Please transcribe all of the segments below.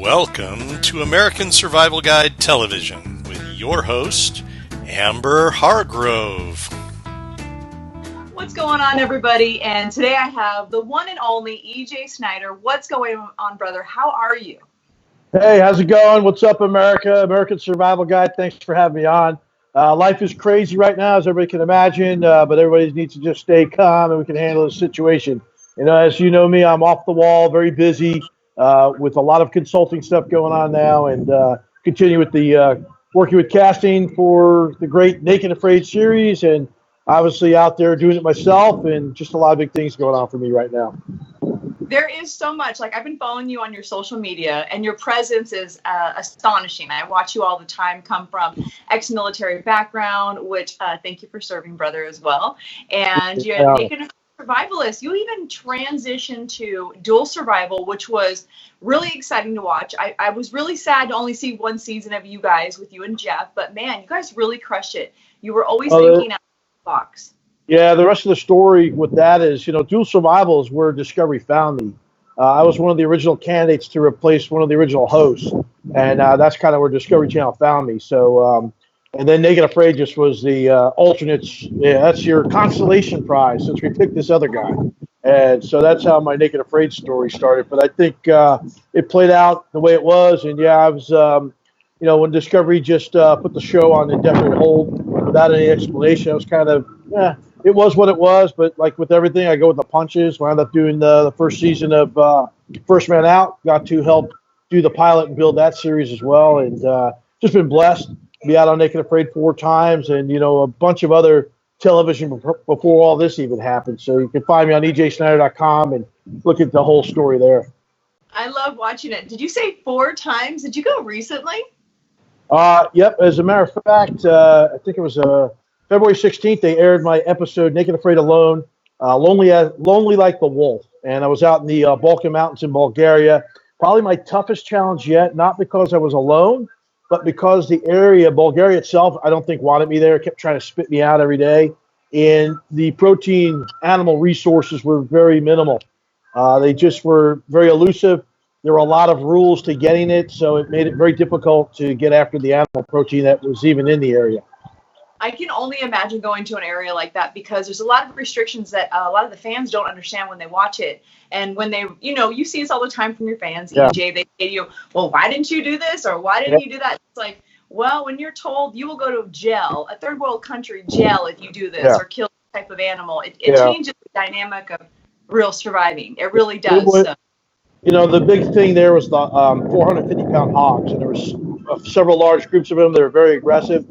Welcome to American Survival Guide Television with your host, Amber Hargrove. What's going on, everybody? And today I have the one and only EJ Snyder. What's going on, brother? How are you? Hey, how's it going? What's up, America? American Survival Guide. Thanks for having me on. Life is crazy right now, as everybody can imagine, but everybody needs to just stay calm and we can handle the situation. You know, as you know me, I'm off the wall, very busy with a lot of consulting stuff going on now, and continue with the working with casting for the great Naked Afraid series, and obviously out there doing it myself, and just a lot of big things going on for me right now. There is so much. Like, I've been following you on your social media, and your presence is astonishing. I watch you all the time, come from ex-military background, which thank you for serving, brother, as well. And you're Naked Afraid survivalist. You even transitioned to dual survival, which was really exciting to watch. I was really sad to only see one season of you guys with you and Jeff, but man, you guys really crushed it. You were always thinking out of the box. Yeah, the rest of the story with that is, dual survival is where Discovery found me. I was one of the original candidates to replace one of the original hosts, and that's kind of where Discovery Channel found me. So, and then Naked Afraid just was the alternates. Yeah, that's your consolation prize since we picked this other guy. And so that's how my Naked Afraid story started. But I think it played out the way it was. And yeah, I was, when Discovery just put the show on indefinite hold without any explanation, I was kind of, it was what it was. But like with everything, I go with the punches. Wound up doing the first season of First Man Out. Got to help do the pilot and build that series as well. And just been blessed to be out on Naked Afraid 4 times, and a bunch of other television before all this even happened. So you can find me on EJSnyder.com and look at the whole story there. I love watching it. Did you say 4 times? Did you go recently? Yep. As a matter of fact, I think it was February 16th. They aired my episode Naked Afraid Alone, Lonely Like the Wolf, and I was out in the Balkan Mountains in Bulgaria. Probably my toughest challenge yet, not because I was alone, but because the area, Bulgaria itself, I don't think wanted me there. It kept trying to spit me out every day. And the protein animal resources were very minimal. They just were very elusive. There were a lot of rules to getting it, so it made it very difficult to get after the animal protein that was even in the area. I can only imagine going to an area like that because there's a lot of restrictions that a lot of the fans don't understand when they watch it. And when they, you see this all the time from your fans, EJ, they say to you, well, why didn't you do this? Or why didn't you do that? It's like, well, when you're told you will go to jail, a third world country jail, if you do this or kill this type of animal, it changes the dynamic of real surviving. It really does. The big thing there was the 450-pound hogs, and there was several large groups of them. They were very aggressive.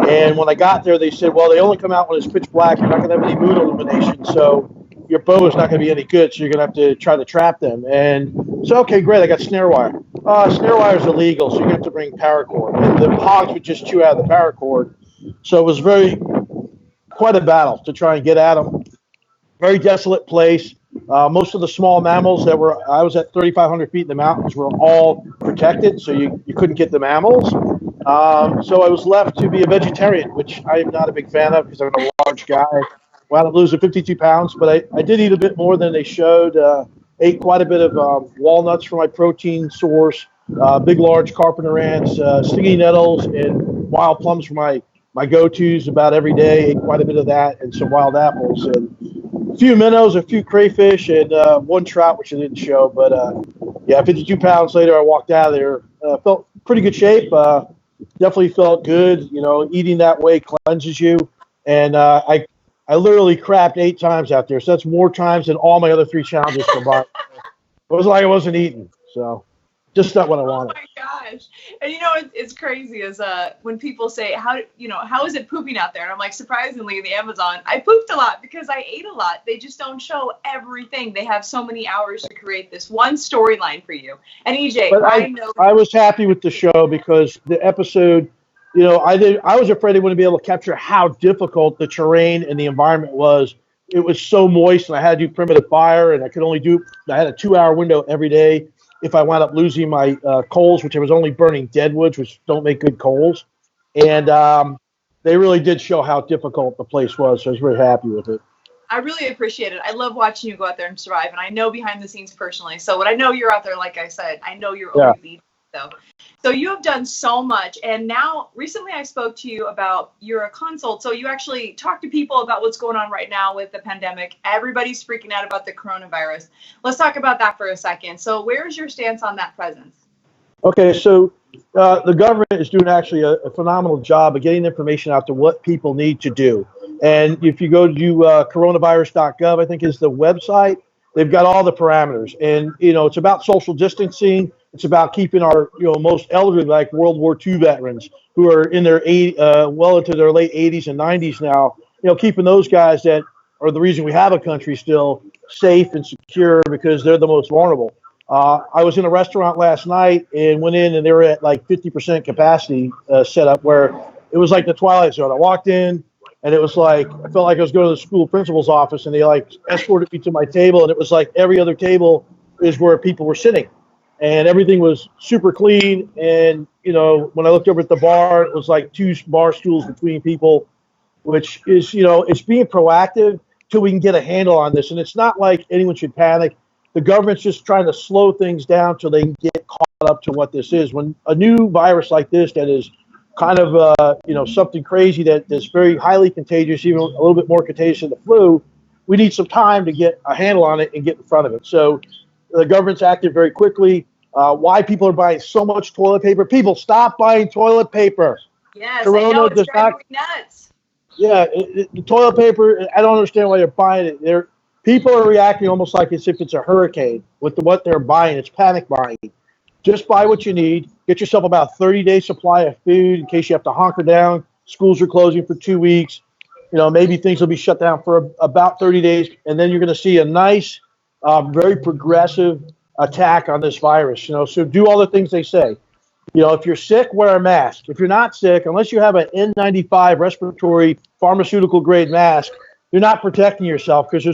And when I got there, they said, well, they only come out when it's pitch black. You're not going to have any moon illumination, so your bow is not going to be any good, so you're going to have to try to trap them. And so, okay, great, I got snare wire. Snare wire is illegal, so you're going to have to bring paracord. And the hogs would just chew out the paracord. So it was quite a battle to try and get at them. Very desolate place. Most of the small mammals I was at 3,500 feet in the mountains, were all protected, so you couldn't get the mammals. So I was left to be a vegetarian, which I am not a big fan of because I'm a large guy. Wound up losing 52 pounds, but I did eat a bit more than they showed. Ate quite a bit of walnuts for my protein source, big, large carpenter ants, stinging nettles, and wild plums for my go-tos about every day. Ate quite a bit of that and some wild apples, and a few minnows, a few crayfish, and 1 trout, which I didn't show. But 52 pounds later, I walked out of there. Felt pretty good shape. Definitely felt good. Eating that way cleanses you. And I literally crapped 8 times out there. So that's more times than all my other 3 challenges combined. It was like I wasn't eating. So just not what I wanted. Oh my gosh. And it's crazy is when people say, how is it pooping out there? And I'm like, surprisingly, in the Amazon, I pooped a lot because I ate a lot. They just don't show everything. They have so many hours to create this one storyline for you. And EJ, I was happy with the show because the episode, I was afraid I wouldn't be able to capture how difficult the terrain and the environment was. It was so moist, and I had to do primitive fire, and I had a 2-hour window every day. If I wound up losing my coals, which I was only burning dead woods, which don't make good coals. And they really did show how difficult the place was, so I was very happy with it. I really appreciate it. I love watching you go out there and survive. And I know behind the scenes personally. So when I know you're out there, like I said, I know you're always leading. So you have done so much. And now recently I spoke to you about you're a consult. So you actually talk to people about what's going on right now with the pandemic. Everybody's freaking out about the coronavirus. Let's talk about that for a second. So where's your stance on that presence? Okay, so the government is doing actually a phenomenal job of getting information out to what people need to do. And if you go to coronavirus.gov, I think is the website, they've got all the parameters. And, it's about social distancing. It's about keeping our, most elderly, like World War II veterans who are in their well into their late 80s and 90s now, keeping those guys that are the reason we have a country still safe and secure because they're the most vulnerable. I was in a restaurant last night and went in and they were at like 50% capacity set up where it was like the Twilight Zone. I walked in and it was like, I felt like I was going to the school principal's office and they like escorted me to my table and it was like every other table is where people were sitting and everything was super clean. And, when I looked over at the bar, it was like 2 bar stools between people, which is, it's being proactive till we can get a handle on this. And it's not like anyone should panic. The government's just trying to slow things down so they can get caught up to what this is. When a new virus like this that is kind of, something crazy that's very highly contagious, even a little bit more contagious than the flu, we need some time to get a handle on it and get in front of it. So the government's acted very quickly. Why people are buying so much toilet paper? People, stop buying toilet paper. Yes, I know, it's driving me nuts. Yeah, the toilet paper, I don't understand why they're buying it. People are reacting almost like as if it's a hurricane with what they're buying. It's panic buying. Just buy what you need. Get yourself about a 30-day supply of food in case you have to hunker down. Schools are closing for 2 weeks. Maybe things will be shut down for about 30 days. And then you're going to see a nice, very progressive attack on this virus. So do all the things they say. If you're sick, wear a mask. If you're not sick, unless you have an N95 respiratory pharmaceutical grade mask, you're not protecting yourself because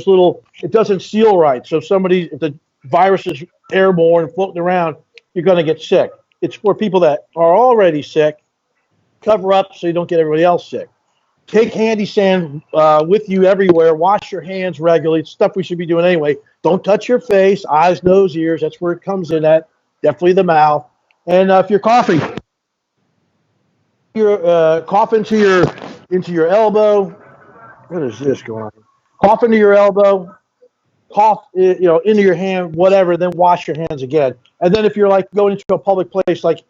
it doesn't seal right. So if the virus is airborne, floating around, you're going to get sick. It's for people that are already sick. Cover up so you don't get everybody else sick. Take handy sand with you everywhere. Wash your hands regularly. It's stuff we should be doing anyway. Don't touch your face, eyes, nose, ears. That's where it comes in at. Definitely the mouth. And if you're coughing, cough into your elbow. What is this going on? Cough into your elbow, cough, into your hand, whatever, then wash your hands again. And then if you're like going into a public place, like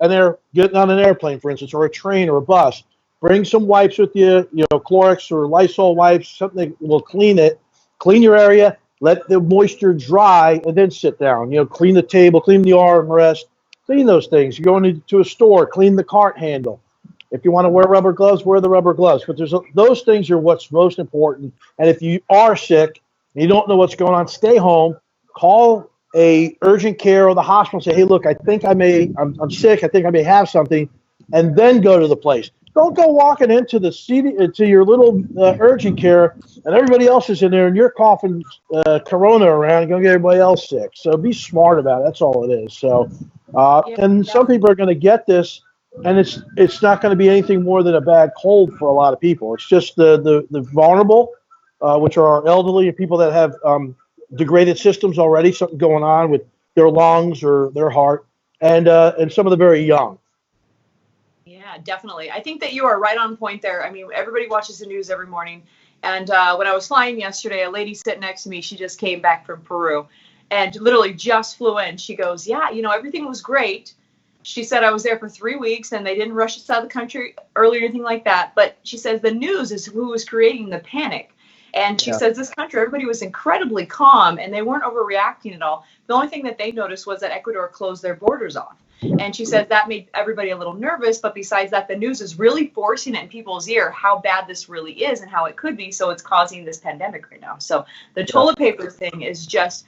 getting on an airplane, for instance, or a train or a bus, bring some wipes with you, Clorox or Lysol wipes, something that will clean it, clean your area, let the moisture dry, and then sit down. Clean the table, clean the armrest, clean those things. You're going into a store, clean the cart handle. If you want to wear rubber gloves, wear the rubber gloves. But those things are what's most important. And if you are sick, and you don't know what's going on, stay home. Call a urgent care or the hospital and say, hey, look, I think I'm sick. I think I may have something. And then go to the place. Don't go walking into your little urgent care and everybody else is in there and you're coughing corona around and going to get everybody else sick. So be smart about it. That's all it is. So, and some people are going to get this. And it's not going to be anything more than a bad cold for a lot of people. It's just the vulnerable, which are our elderly and people that have degraded systems already, something going on with their lungs or their heart, and some of the very young. Yeah, definitely. I think that you are right on point there. I mean, everybody watches the news every morning. And when I was flying yesterday, a lady sitting next to me, she just came back from Peru and literally just flew in. She goes, yeah, everything was great. She said I was there for 3 weeks and they didn't rush us out of the country early or anything like that. But she says the news is who was creating the panic. And she says this country, everybody was incredibly calm and they weren't overreacting at all. The only thing that they noticed was that Ecuador closed their borders off. And she says that made everybody a little nervous. But besides that, the news is really forcing it in people's ear how bad this really is and how it could be. So it's causing this pandemic right now. So the toilet paper thing is just,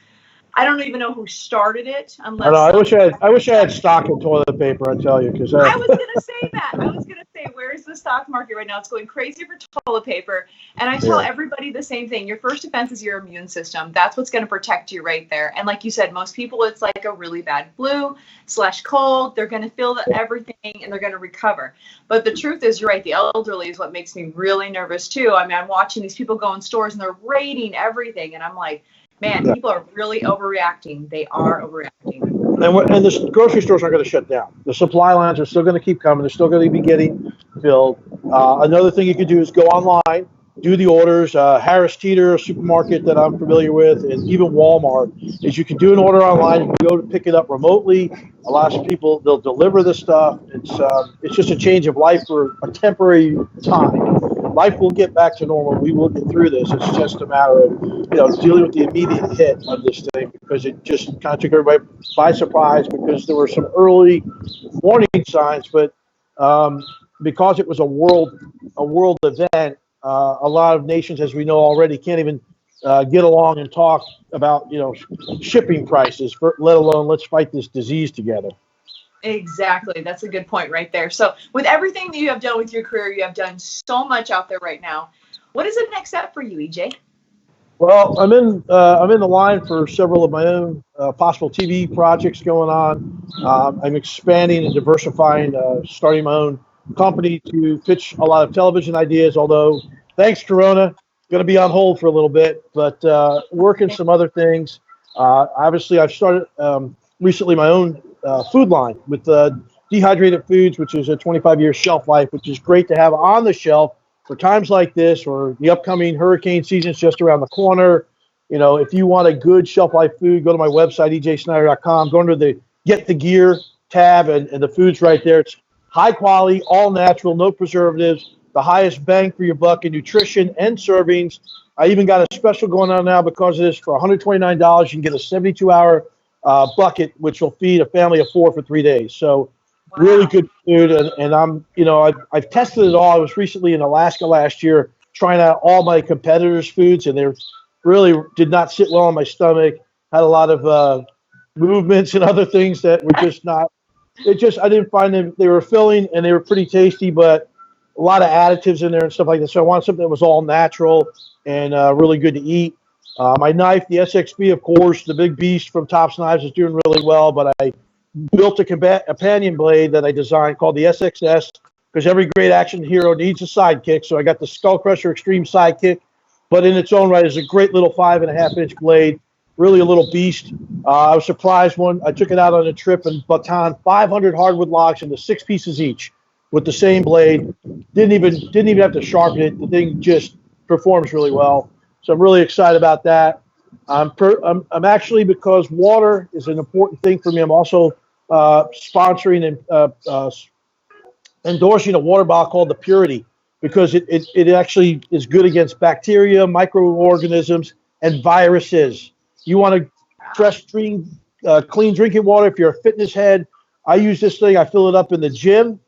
I don't even know who started it. Unless I wish I had stock of toilet paper. I tell you, because I was gonna say that. I was gonna say, where's Here's the stock market right now. It's going crazy for toilet paper. And I tell everybody the same thing. Your first defense is your immune system. That's what's going to protect you right there. And like you said, most people, it's like a really bad flu/cold. They're going to feel everything and they're going to recover. But the truth is, you're right. The elderly is what makes me really nervous too. I mean, I'm watching these people go in stores and they're rating everything. And I'm like, man, people are really overreacting. They are overreacting. And the grocery stores aren't going to shut down. The supply lines are still going to keep coming. They're still going to be getting filled. Another thing you can do is go online, do the orders. Harris Teeter, a supermarket that I'm familiar with, and even Walmart, is you can do an order online. You can go to pick it up remotely. A lot of people, they'll deliver the stuff. It's just a change of life for a temporary time. Life will get back to normal. We will get through this. It's just a matter of, dealing with the immediate hit of this thing, because it just kind of took everybody by surprise, because there were some early warning signs, but because it was a world event, a lot of nations, as we know already, can't even get along and talk about, shipping prices, let alone let's fight this disease together. Exactly. That's a good point right there. So with everything that you have done with your career, you have done so much out there right now. What is the next step for you, EJ? Well, I'm in the line for several of my own possible TV projects going on. I'm expanding and diversifying, starting my own company to pitch a lot of television ideas, although thanks Corona, going to be on hold for a little bit, but working some other things. Obviously, I've started recently my own food line with Dehydrated Foods, which is a 25-year shelf life, which is great to have on the shelf for times like this, or the upcoming hurricane season is just around the corner. If you want a good shelf life food, go to my website, ejsnyder.com, go under the Get the Gear tab, and the food's right there. It's high quality, all natural, no preservatives, the highest bang for your buck in nutrition and servings. I even got a special going on now because of this. For $129, you can get a 72-hour bucket, which will feed a family of 4 for 3 days. So really good food. And I'm, I've tested it all. I was recently in Alaska last year trying out all my competitors' foods, and they really did not sit well on my stomach. Had a lot of movements and other things that were just not, I didn't find them. They were filling and they were pretty tasty, but a lot of additives in there and stuff like that. So I wanted something that was all natural and really good to eat. My knife, the SXB, of course, the big beast from Tops Knives, is doing really well, but I built a companion blade that I designed called the SXS, because every great action hero needs a sidekick. So I got the Skull Crusher Extreme Sidekick, but in its own right is a great little 5.5-inch blade, really a little beast. I was surprised when I took it out on a trip and baton 500 hardwood logs into 6 pieces each with the same blade. Didn't even have to sharpen it. The thing just performs really well. So I'm really excited about that. I'm actually, because water is an important thing for me, I'm also sponsoring and endorsing a water bottle called the Purity, because it actually is good against bacteria, microorganisms, and viruses. You want to fresh, clean drinking water. If you're a fitness head, I use this thing. I fill it up in the gym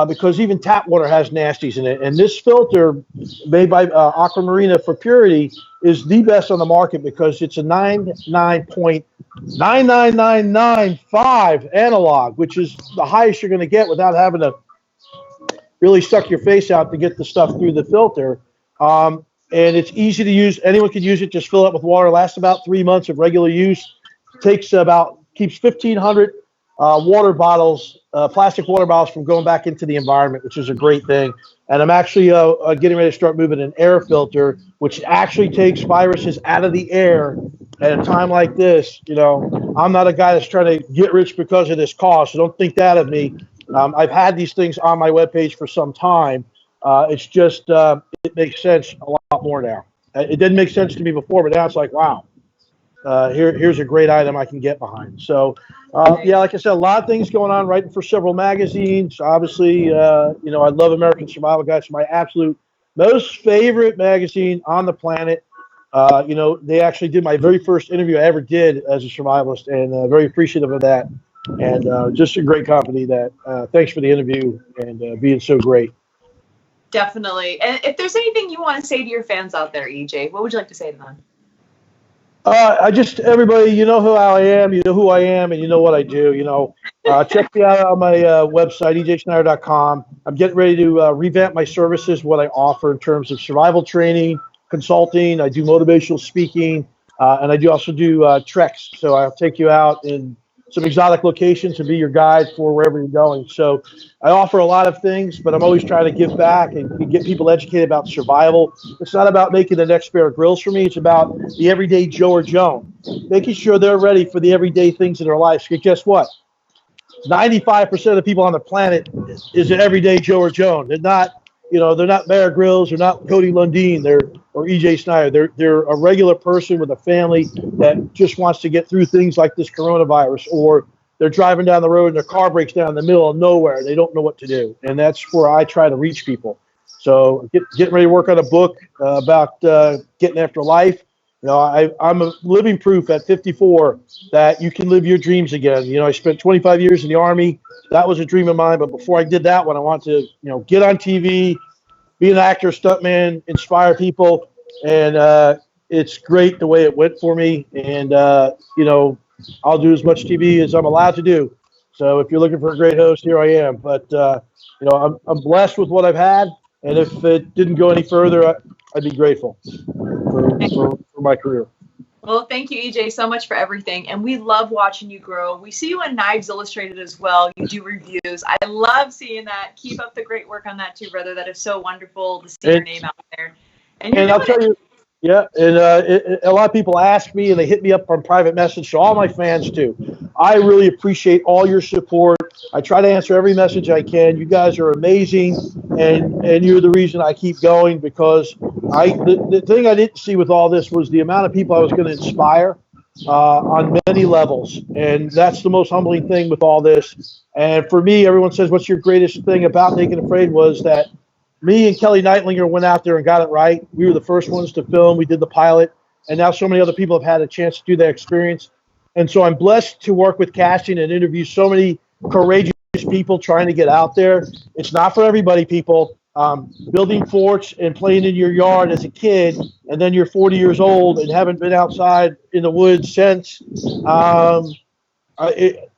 because even tap water has nasties in it. And this filter made by Aquamarina for Purity is the best on the market, because it's a 99.99995 analog, which is the highest you're going to get without having to really suck your face out to get the stuff through the filter. And it's easy to use. Anyone can use it. Just fill it up with water. Lasts about 3 months of regular use. Keeps 1,500 water bottles, plastic water bottles, from going back into the environment, which is a great thing. And I'm actually getting ready to start moving an air filter, which actually takes viruses out of the air at a time like this. I'm not a guy that's trying to get rich because of this cost, so don't think that of me. I've had these things on my webpage for some time. It's just, it makes sense a lot more now. It didn't make sense to me before, but now it's like, wow, here's a great item I can get behind. So, like I said, a lot of things going on, writing for several magazines. Obviously, I love American Survival Guide. It's my absolute most favorite magazine on the planet. They actually did my very first interview I ever did as a survivalist, and very appreciative of that. And just a great company that, thanks for the interview and being so great. Definitely. And if there's anything you want to say to your fans out there, EJ, what would you like to say to them? Everybody, you know who I am, you know who I am, and you know what I do. Check me out on my website, ejsnyder.com. I'm getting ready to revamp my services, what I offer in terms of survival training, consulting. I do motivational speaking, and I do also do treks. So I'll take you out in some exotic locations and be your guide for wherever you're going. So I offer a lot of things, but I'm always trying to give back and get people educated about survival. It's not about making the next Bear Grylls for me. It's about the everyday Joe or Joan, making sure they're ready for the everyday things in their lives. Because guess what? 95% of the people on the planet is an everyday Joe or Joan. They're not Bear Grylls, they're not Cody Lundeen, or EJ Snyder. They're a regular person with a family that just wants to get through things like this coronavirus, or they're driving down the road and their car breaks down in the middle of nowhere. They don't know what to do, and that's where I try to reach people. So getting ready to work on a book about getting after life. I'm a living proof at 54 that you can live your dreams again. I spent 25 years in the Army. That was a dream of mine. But before I did that one, I wanted to, get on TV, be an actor, stuntman, inspire people. And it's great the way it went for me. And, I'll do as much TV as I'm allowed to do. So if you're looking for a great host, here I am. But, I'm blessed with what I've had. And if it didn't go any further, I'd be grateful for my career. Well, thank you, EJ, so much for everything. And we love watching you grow. We see you on Knives Illustrated as well. You do reviews. I love seeing that. Keep up the great work on that too, brother. That is so wonderful to see your name out there. And I'll tell you, yeah, and a lot of people ask me and they hit me up on private message, so all my fans do. I really appreciate all your support. I try to answer every message I can. You guys are amazing, and you're the reason I keep going, because the thing I didn't see with all this was the amount of people I was going to inspire on many levels, and that's the most humbling thing with all this. And for me, everyone says, what's your greatest thing about Naked Afraid, was that me and Kelly Neitlinger went out there and got it right. We were the first ones to film. We did the pilot, and now so many other people have had a chance to do that experience. And so I'm blessed to work with casting and interview so many courageous people trying to get out there. It's not for everybody, people. Building forts and playing in your yard as a kid, and then you're 40 years old and haven't been outside in the woods since.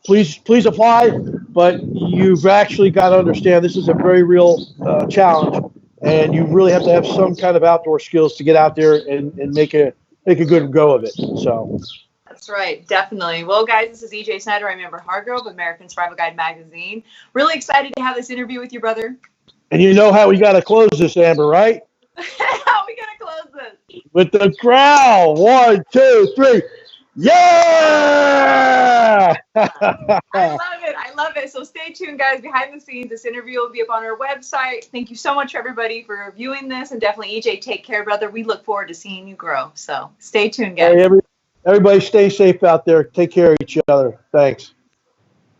Please apply, but you've actually got to understand this is a very real challenge, and you really have to have some kind of outdoor skills to get out there and make a good go of it. So. That's right, definitely. Well, guys, this is EJ Snyder. I'm Amber Hargrove, American Survival Guide magazine. Really excited to have this interview with you, brother. And you know how we got to close this, Amber, right? How are we going to close this? With the growl. 1, 2, 3. Yeah! I love it. So stay tuned, guys. Behind the scenes, this interview will be up on our website. Thank you so much, everybody, for viewing this. And definitely, EJ, take care, brother. We look forward to seeing you grow. So stay tuned, guys. Hey, everybody stay safe out there. Take care of each other. Thanks.